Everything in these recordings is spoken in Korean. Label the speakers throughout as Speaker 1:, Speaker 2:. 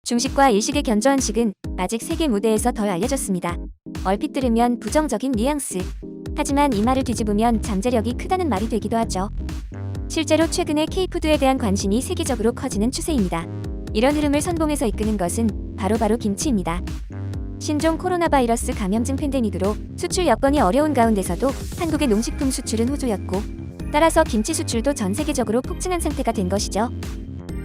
Speaker 1: 중식과 일식의 견조한식은 아직 세계 무대에서 덜 알려졌습니다. 얼핏 들으면 부정적인 뉘앙스. 하지만 이 말을 뒤집으면 잠재력이 크다는 말이 되기도 하죠. 실제로 최근에 K푸드에 대한 관심이 세계적으로 커지는 추세입니다. 이런 흐름을 선봉에서 이끄는 것은 바로 김치입니다. 신종 코로나 바이러스 감염증 팬데믹으로 수출 여건이 어려운 가운데서도 한국의 농식품 수출은 호조였고, 따라서 김치 수출도 전 세계적으로 폭증한 상태가 된 것이죠.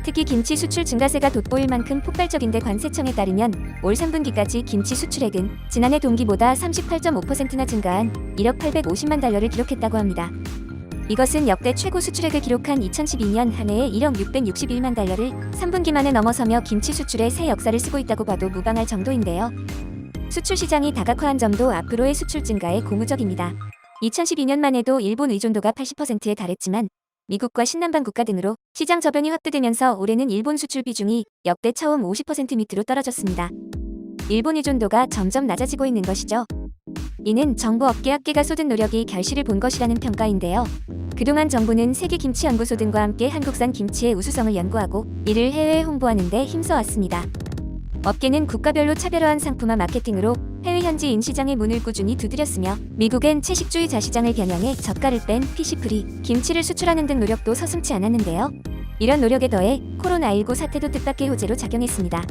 Speaker 1: 특히 김치 수출 증가세가 돋보일 만큼 폭발적인데 관세청에 따르면 올 3분기까지 김치 수출액은 지난해 동기보다 38.5%나 증가한 1억 850만 달러를 기록했다고 합니다. 이것은 역대 최고 수출액을 기록한 2012년 한 해의 1억 661만 달러를 3분기 만에 넘어서며 김치 수출의 새 역사를 쓰고 있다고 봐도 무방할 정도인데요. 수출 시장이 다각화한 점도 앞으로의 수출 증가에 고무적입니다. 2012년만 해도 일본 의존도가 80%에 달했지만 미국과 신남방 국가 등으로 시장 저변이 확대되면서 올해는 일본 수출 비중이 역대 처음 50% 밑으로 떨어졌습니다. 일본 의존도가 점점 낮아지고 있는 것이죠. 이는 정부 업계 학계가 쏟은 노력이 결실을 본 것이라는 평가인데요. 그동안 정부는 세계김치연구소 등과 함께 한국산 김치의 우수성을 연구하고 이를 해외에 홍보하는 데 힘써왔습니다. 업계는 국가별로 차별화한 상품화 마케팅으로 해외 현지인 시장의 문을 꾸준히 두드렸으며 미국엔 채식주의 시장을 겨냥해 젓갈을 뺀 피시프리 김치를 수출하는 등 노력도 서슴지 않았는데요. 이런 노력에 더해 코로나19 사태도 뜻밖의 호재로 작용했습니다.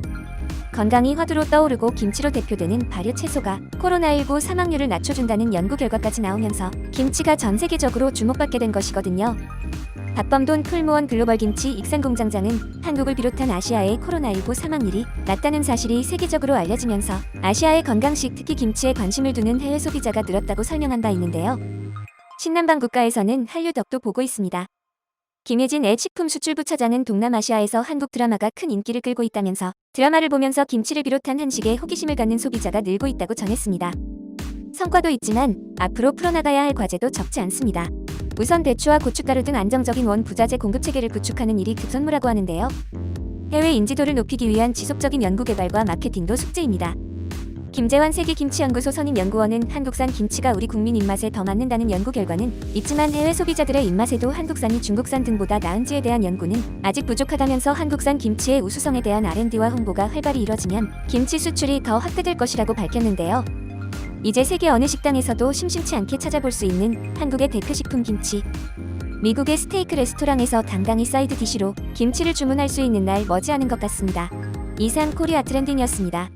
Speaker 1: 건강이 화두로 떠오르고 김치로 대표되는 발효 채소가 코로나19 사망률을 낮춰준다는 연구 결과까지 나오면서 김치가 전 세계적으로 주목받게 된 것이거든요. 박범돈 풀무원 글로벌 김치 익산공장장은 한국을 비롯한 아시아의 코로나19 사망률이 낮다는 사실이 세계적으로 알려지면서 아시아의 건강식 특히 김치에 관심을 두는 해외 소비자가 늘었다고 설명한 바 있는데요. 신남방 국가에서는 한류 덕도 보고 있습니다. 김혜진 식품 수출부 차장은 동남아시아에서 한국 드라마가 큰 인기를 끌고 있다면서 드라마를 보면서 김치를 비롯한 한식에 호기심을 갖는 소비자가 늘고 있다고 전했습니다. 성과도 있지만 앞으로 풀어나가야 할 과제도 적지 않습니다. 우선 배추와 고춧가루 등 안정적인 원 부자재 공급 체계를 구축하는 일이 급선무라고 하는데요. 해외 인지도를 높이기 위한 지속적인 연구개발과 마케팅도 숙제입니다. 김재환 세계김치연구소 선임연구원은 한국산 김치가 우리 국민 입맛에 더 맞는다는 연구 결과는 있지만 해외 소비자들의 입맛에도 한국산이 중국산 등보다 나은지에 대한 연구는 아직 부족하다면서 한국산 김치의 우수성에 대한 R&D와 홍보가 활발히 이뤄지면 김치 수출이 더 확대될 것이라고 밝혔는데요. 이제 세계 어느 식당에서도 심심치 않게 찾아볼 수 있는 한국의 대표식품 김치. 미국의 스테이크 레스토랑에서 당당히 사이드 디시로 김치를 주문할 수 있는 날 머지않은 것 같습니다. 이상 코리아 트렌딩이었습니다.